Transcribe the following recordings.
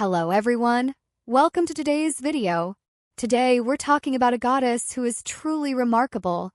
Hello everyone, welcome to today's video. Today we're talking about a goddess who is truly remarkable.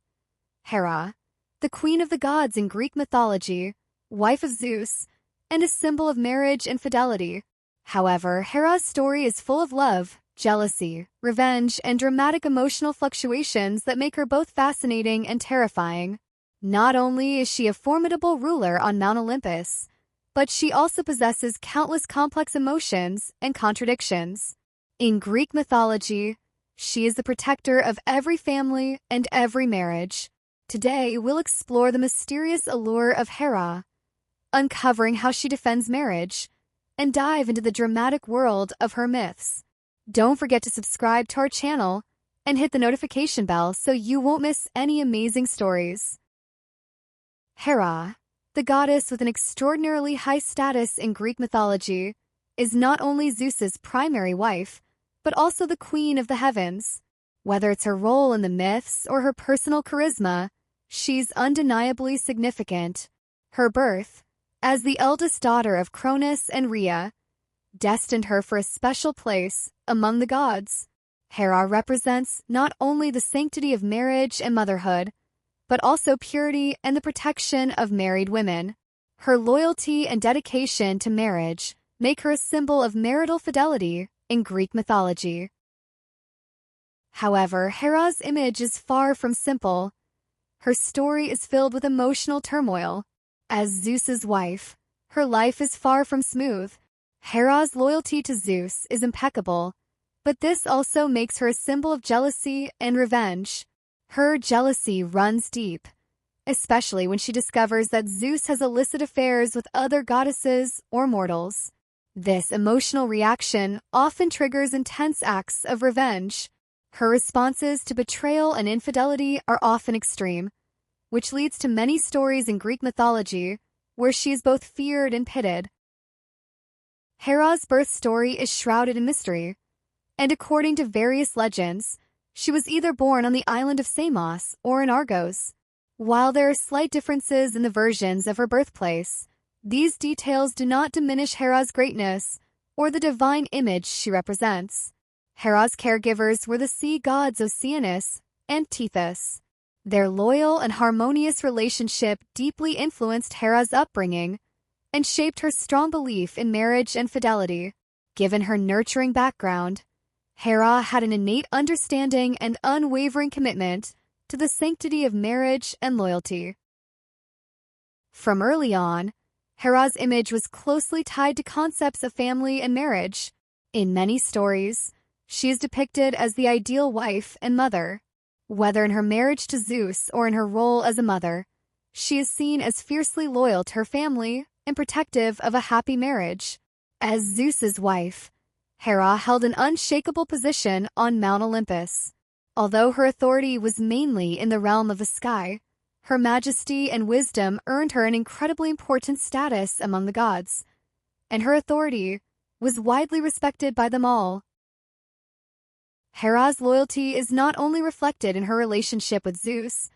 Hera, the queen of the gods in Greek mythology, wife of Zeus, and a symbol of marriage and fidelity. However, Hera's story is full of love, jealousy, revenge, and dramatic emotional fluctuations that make her both fascinating and terrifying. Not only is she a formidable ruler on Mount Olympus, but she also possesses countless complex emotions and contradictions. In Greek mythology, she is the protector of every family and every marriage. Today, we'll explore the mysterious allure of Hera, uncovering how she defends marriage, and dive into the dramatic world of her myths. Don't forget to subscribe to our channel and hit the notification bell so you won't miss any amazing stories. Hera, the goddess with an extraordinarily high status in Greek mythology, is not only Zeus's primary wife, but also the queen of the heavens. Whether it's her role in the myths or her personal charisma, she's undeniably significant. Her birth, as the eldest daughter of Cronus and Rhea, destined her for a special place among the gods. Hera represents not only the sanctity of marriage and motherhood, but also purity and the protection of married women. Her loyalty and dedication to marriage make her a symbol of marital fidelity in Greek mythology. However, Hera's image is far from simple. Her story is filled with emotional turmoil. As Zeus's wife, her life is far from smooth. Hera's loyalty to Zeus is impeccable, but this also makes her a symbol of jealousy and revenge. Her jealousy runs deep, especially when she discovers that Zeus has illicit affairs with other goddesses or mortals. This emotional reaction often triggers intense acts of revenge. Her responses to betrayal and infidelity are often extreme, which leads to many stories in Greek mythology where she is both feared and pitied. Hera's birth story is shrouded in mystery, and according to various legends, she was either born on the island of Samos or in Argos. While there are slight differences in the versions of her birthplace, these details do not diminish Hera's greatness or the divine image she represents. Hera's caregivers were the sea gods Oceanus and Tethys. Their loyal and harmonious relationship deeply influenced Hera's upbringing and shaped her strong belief in marriage and fidelity. Given her nurturing background, Hera had an innate understanding and unwavering commitment to the sanctity of marriage and loyalty. From early on, Hera's image was closely tied to concepts of family and marriage. In many stories, she is depicted as the ideal wife and mother. Whether in her marriage to Zeus or in her role as a mother, she is seen as fiercely loyal to her family and protective of a happy marriage. As Zeus's wife, Hera held an unshakable position on Mount Olympus. Although her authority was mainly in the realm of the sky, her majesty and wisdom earned her an incredibly important status among the gods, and her authority was widely respected by them all. Hera's loyalty is not only reflected in her relationship with Zeus,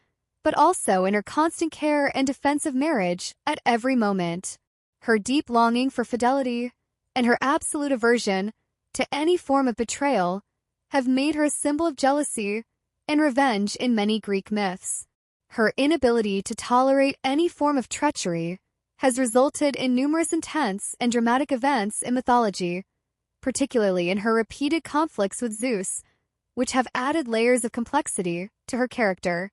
but also in her constant care and defense of marriage at every moment. Her deep longing for fidelity and her absolute aversion to any form of betrayal have made her a symbol of jealousy and revenge in many Greek myths. Her inability to tolerate any form of treachery has resulted in numerous intense and dramatic events in mythology, particularly in her repeated conflicts with Zeus, which have added layers of complexity to her character.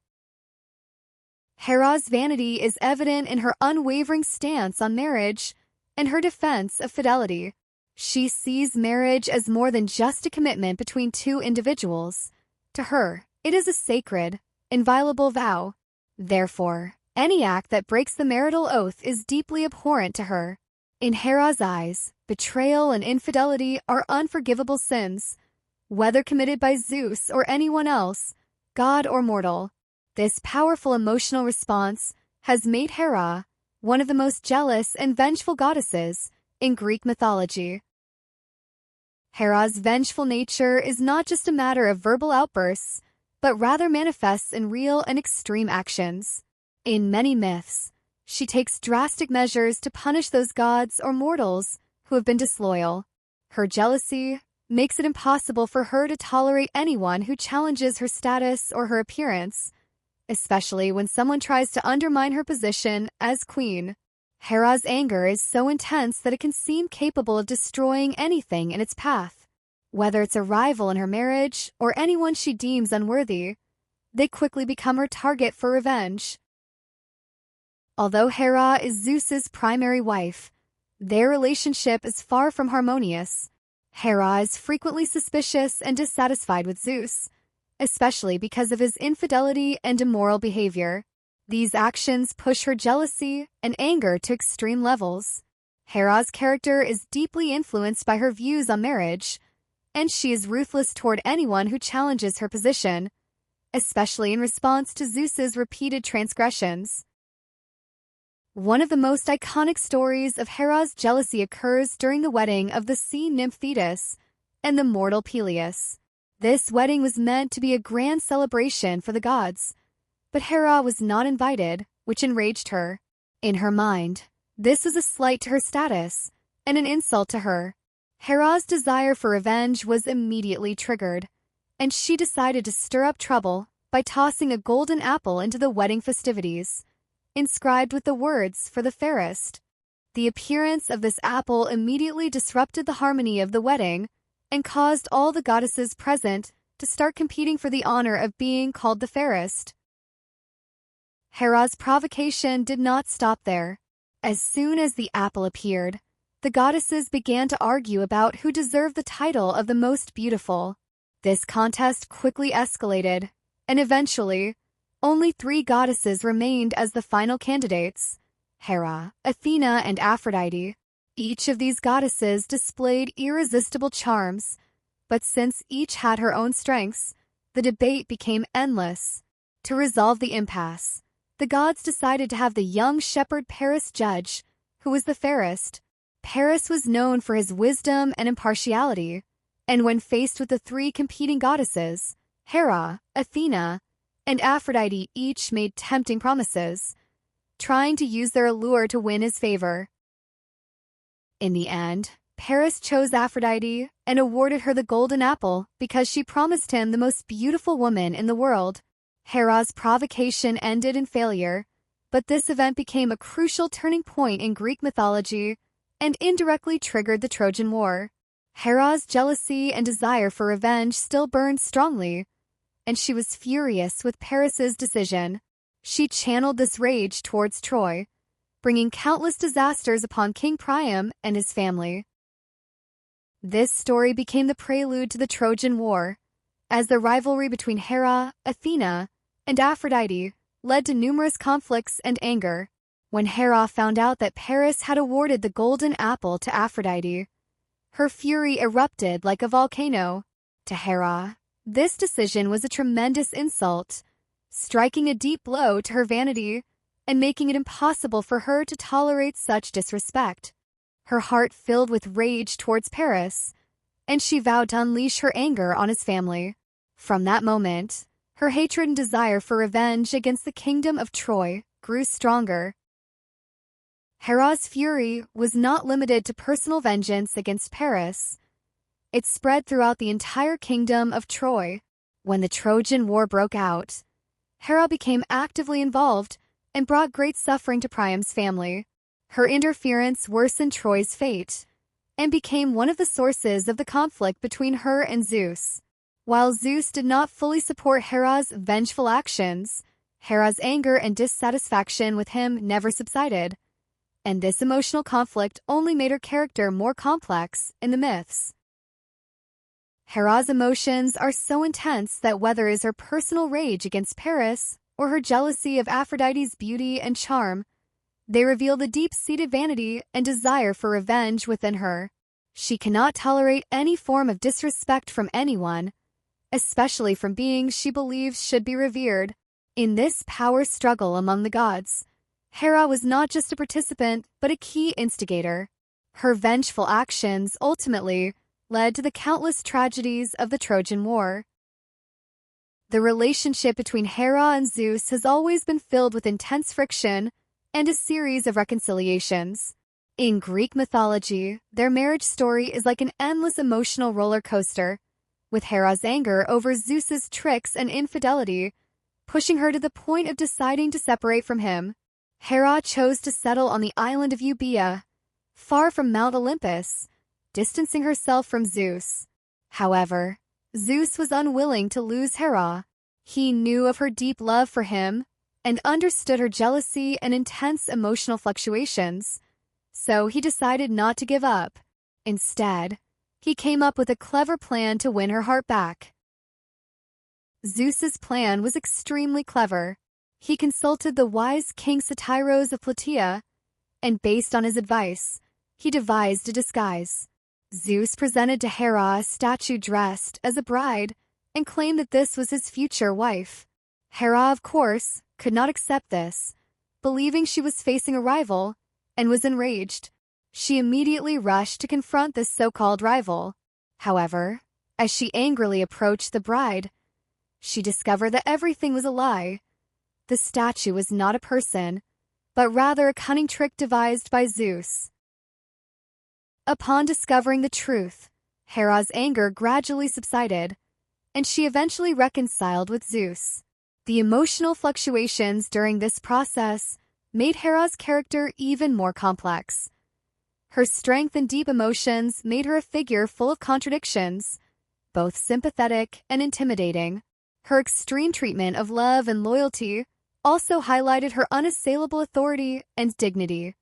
Hera's vanity is evident in her unwavering stance on marriage and her defense of fidelity. She sees marriage as more than just a commitment between two individuals. To her, it is a sacred, inviolable vow. Therefore, any act that breaks the marital oath is deeply abhorrent to her. In Hera's eyes, betrayal and infidelity are unforgivable sins, whether committed by Zeus or anyone else, god or mortal. This powerful emotional response has made Hera one of the most jealous and vengeful goddesses in Greek mythology. Hera's vengeful nature is not just a matter of verbal outbursts, but rather manifests in real and extreme actions. In many myths, she takes drastic measures to punish those gods or mortals who have been disloyal. Her jealousy makes it impossible for her to tolerate anyone who challenges her status or her appearance, especially when someone tries to undermine her position as queen. Hera's anger is so intense that it can seem capable of destroying anything in its path. Whether it's a rival in her marriage or anyone she deems unworthy, they quickly become her target for revenge. Although Hera is Zeus's primary wife, their relationship is far from harmonious. Hera is frequently suspicious and dissatisfied with Zeus, especially because of his infidelity and immoral behavior. These actions push her jealousy and anger to extreme levels. Hera's character is deeply influenced by her views on marriage, and she is ruthless toward anyone who challenges her position, especially in response to Zeus's repeated transgressions. One of the most iconic stories of Hera's jealousy occurs during the wedding of the sea nymph Thetis and the mortal Peleus. This wedding was meant to be a grand celebration for the gods, but Hera was not invited, which enraged her. In her mind, this was a slight to her status and an insult to her. Hera's desire for revenge was immediately triggered, and she decided to stir up trouble by tossing a golden apple into the wedding festivities, inscribed with the words "for the fairest." The appearance of this apple immediately disrupted the harmony of the wedding and caused all the goddesses present to start competing for the honor of being called the fairest. Hera's provocation did not stop there. As soon as the apple appeared, the goddesses began to argue about who deserved the title of the most beautiful. This contest quickly escalated, and eventually, only 3 goddesses remained as the final candidates: Hera, Athena, and Aphrodite. Each of these goddesses displayed irresistible charms, but since each had her own strengths, the debate became endless. To resolve the impasse, the gods decided to have the young shepherd Paris judge who was the fairest. Paris was known for his wisdom and impartiality, and when faced with the 3 competing goddesses, Hera, Athena, and Aphrodite each made tempting promises, trying to use their allure to win his favor. In the end, Paris chose Aphrodite and awarded her the golden apple because she promised him the most beautiful woman in the world. Hera's provocation ended in failure, but this event became a crucial turning point in Greek mythology and indirectly triggered the Trojan War. Hera's jealousy and desire for revenge still burned strongly, and she was furious with Paris's decision. She channeled this rage towards Troy, bringing countless disasters upon King Priam and his family. This story became the prelude to the Trojan War, as the rivalry between Hera, Athena, and Aphrodite led to numerous conflicts and anger. When Hera found out that Paris had awarded the golden apple to Aphrodite, her fury erupted like a volcano. To Hera, this decision was a tremendous insult, striking a deep blow to her vanity and making it impossible for her to tolerate such disrespect. Her heart filled with rage towards Paris, and she vowed to unleash her anger on his family. From that moment, her hatred and desire for revenge against the kingdom of Troy grew stronger. Hera's fury was not limited to personal vengeance against Paris. It spread throughout the entire kingdom of Troy. When the Trojan War broke out, Hera became actively involved and brought great suffering to Priam's family. Her interference worsened Troy's fate and became one of the sources of the conflict between her and Zeus. While Zeus did not fully support Hera's vengeful actions, Hera's anger and dissatisfaction with him never subsided, and this emotional conflict only made her character more complex in the myths. Hera's emotions are so intense that whether it is her personal rage against Paris or her jealousy of Aphrodite's beauty and charm, they reveal the deep-seated vanity and desire for revenge within her. She cannot tolerate any form of disrespect from anyone, especially from beings she believes should be revered. In this power struggle among the gods, Hera was not just a participant, but a key instigator. Her vengeful actions ultimately led to the countless tragedies of the Trojan War. The relationship between Hera and Zeus has always been filled with intense friction and a series of reconciliations. In Greek mythology, their marriage story is like an endless emotional roller coaster, with Hera's anger over Zeus's tricks and infidelity, pushing her to the point of deciding to separate from him. Hera chose to settle on the island of Euboea, far from Mount Olympus, distancing herself from Zeus. However, Zeus was unwilling to lose Hera. He knew of her deep love for him and understood her jealousy and intense emotional fluctuations, so he decided not to give up. Instead, he came up with a clever plan to win her heart back. Zeus's plan was extremely clever. He consulted the wise King Satyros of Plataea, and based on his advice, he devised a disguise. Zeus presented to Hera a statue dressed as a bride and claimed that this was his future wife. Hera, of course, could not accept this, believing she was facing a rival, and was enraged. She immediately rushed to confront this so-called rival. However, as she angrily approached the bride, she discovered that everything was a lie. The statue was not a person, but rather a cunning trick devised by Zeus. Upon discovering the truth, Hera's anger gradually subsided, and she eventually reconciled with Zeus. The emotional fluctuations during this process made Hera's character even more complex. Her strength and deep emotions made her a figure full of contradictions, both sympathetic and intimidating. Her extreme treatment of love and loyalty also highlighted her unassailable authority and dignity.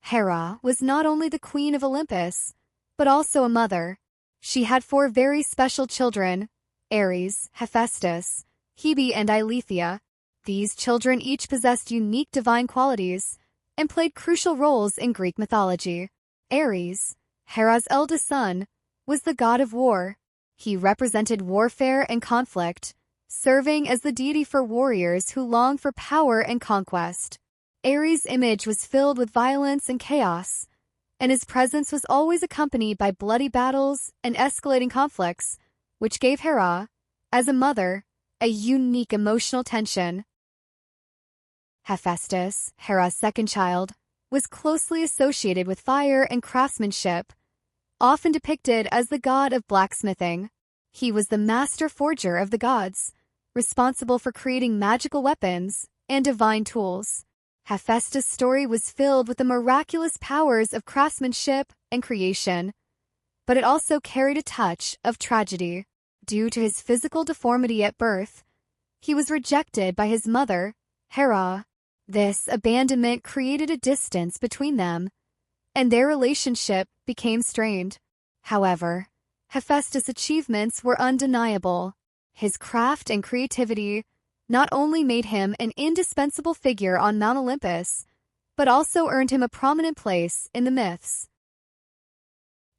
Hera was not only the queen of Olympus, but also a mother. She had 4 very special children: Ares, Hephaestus, Hebe, and Eileithyia. These children each possessed unique divine qualities and played crucial roles in Greek mythology. Ares, Hera's eldest son, was the god of war. He represented warfare and conflict, serving as the deity for warriors who long for power and conquest. Ares' image was filled with violence and chaos, and his presence was always accompanied by bloody battles and escalating conflicts, which gave Hera, as a mother, a unique emotional tension. Hephaestus, Hera's second child, was closely associated with fire and craftsmanship, often depicted as the god of blacksmithing. He was the master forger of the gods, responsible for creating magical weapons and divine tools. Hephaestus' story was filled with the miraculous powers of craftsmanship and creation, but it also carried a touch of tragedy. Due to his physical deformity at birth, he was rejected by his mother, Hera. This abandonment created a distance between them, and their relationship became strained. However, Hephaestus' achievements were undeniable. His craft and creativity not only made him an indispensable figure on Mount Olympus, but also earned him a prominent place in the myths.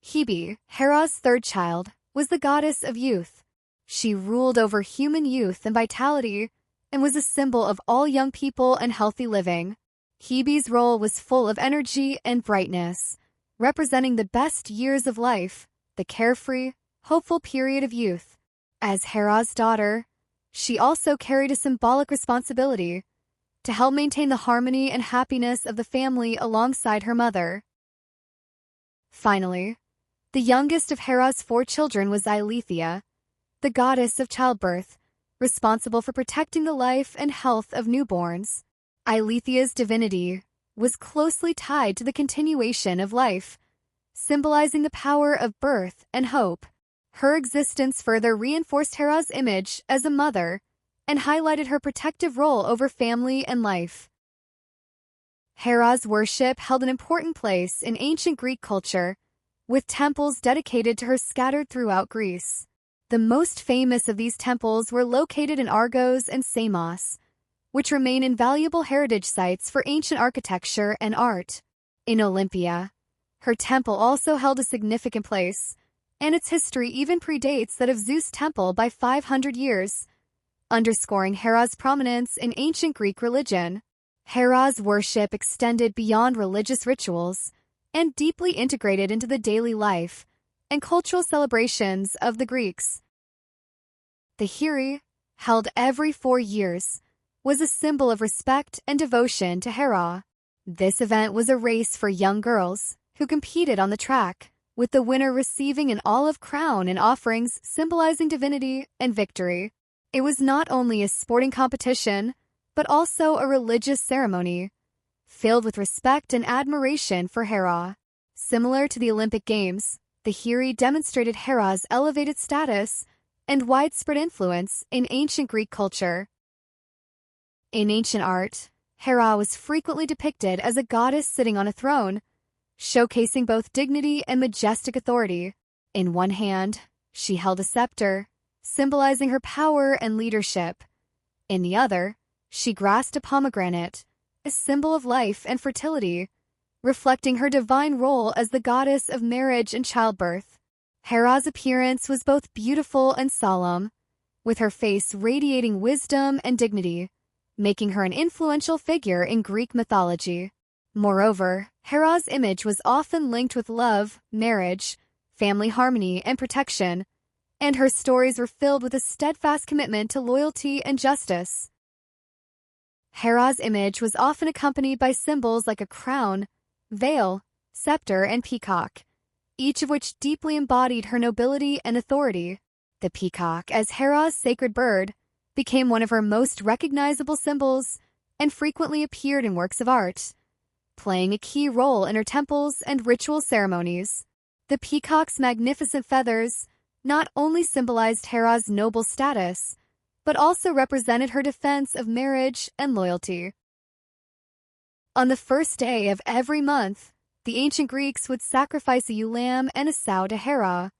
Hebe, Hera's third child, was the goddess of youth. She ruled over human youth and vitality, and was a symbol of all young people and healthy living. Hebe's role was full of energy and brightness, representing the best years of life, the carefree, hopeful period of youth. As Hera's daughter, she also carried a symbolic responsibility to help maintain the harmony and happiness of the family alongside her mother. Finally, the youngest of Hera's 4 children was Eileithyia, the goddess of childbirth, responsible for protecting the life and health of newborns. Eileithyia's divinity was closely tied to the continuation of life, symbolizing the power of birth and hope. Her existence further reinforced Hera's image as a mother and highlighted her protective role over family and life. Hera's worship held an important place in ancient Greek culture, with temples dedicated to her scattered throughout Greece. The most famous of these temples were located in Argos and Samos, which remain invaluable heritage sites for ancient architecture and art. In Olympia, her temple also held a significant place, and its history even predates that of Zeus' temple by 500 years, underscoring Hera's prominence in ancient Greek religion. Hera's worship extended beyond religious rituals and deeply integrated into the daily life and cultural celebrations of the Greeks. The Hera, held every 4 years, was a symbol of respect and devotion to Hera. This event was a race for young girls who competed on the track, with the winner receiving an olive crown and offerings symbolizing divinity and victory. It was not only a sporting competition, but also a religious ceremony, filled with respect and admiration for Hera. Similar to the Olympic Games, the Hera demonstrated Hera's elevated status and widespread influence in ancient Greek culture. In ancient art, Hera was frequently depicted as a goddess sitting on a throne, showcasing both dignity and majestic authority. In one hand, she held a scepter, symbolizing her power and leadership. In the other, she grasped a pomegranate, a symbol of life and fertility, reflecting her divine role as the goddess of marriage and childbirth. Hera's appearance was both beautiful and solemn, with her face radiating wisdom and dignity, making her an influential figure in Greek mythology. Moreover, Hera's image was often linked with love, marriage, family harmony, and protection, and her stories were filled with a steadfast commitment to loyalty and justice. Hera's image was often accompanied by symbols like a crown, veil, scepter, and peacock, each of which deeply embodied her nobility and authority. The peacock, as Hera's sacred bird, became one of her most recognizable symbols and frequently appeared in works of art, playing a key role in her temples and ritual ceremonies. The peacock's magnificent feathers not only symbolized Hera's noble status, but also represented her defense of marriage and loyalty. On the first day of every month, the ancient Greeks would sacrifice a ewe lamb and a sow to Hera,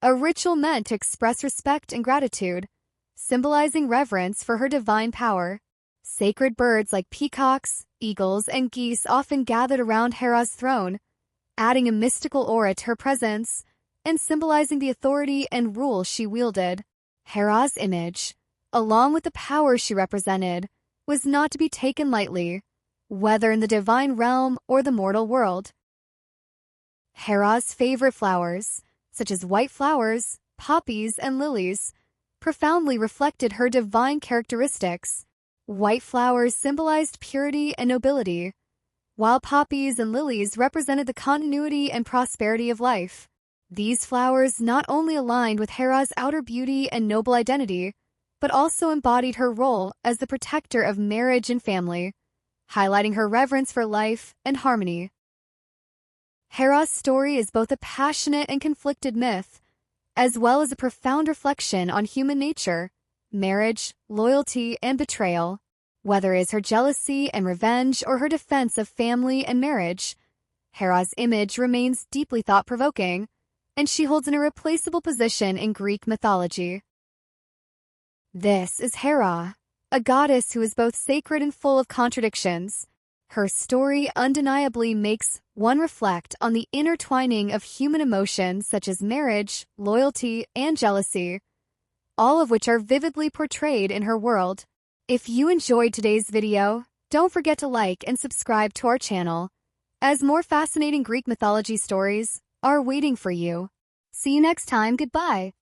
a ritual meant to express respect and gratitude, symbolizing reverence for her divine power. Sacred birds like peacocks, eagles, and geese often gathered around Hera's throne, adding a mystical aura to her presence and symbolizing the authority and rule she wielded. Hera's image, along with the power she represented, was not to be taken lightly, whether in the divine realm or the mortal world. Hera's favorite flowers, such as white flowers, poppies, and lilies, profoundly reflected her divine characteristics. White flowers symbolized purity and nobility, while poppies and lilies represented the continuity and prosperity of life. These flowers not only aligned with Hera's outer beauty and noble identity, but also embodied her role as the protector of marriage and family, highlighting her reverence for life and harmony. Hera's story is both a passionate and conflicted myth, as well as a profound reflection on human nature, marriage, loyalty, and betrayal. Whether it is her jealousy and revenge or her defense of family and marriage, Hera's image remains deeply thought-provoking, and she holds an irreplaceable position in Greek mythology. This is Hera, a goddess who is both sacred and full of contradictions. Her story undeniably makes one reflect on the intertwining of human emotions such as marriage, loyalty, and jealousy, all of which are vividly portrayed in her world. If you enjoyed today's video, don't forget to like and subscribe to our channel, as more fascinating Greek mythology stories are waiting for you. See you next time. Goodbye.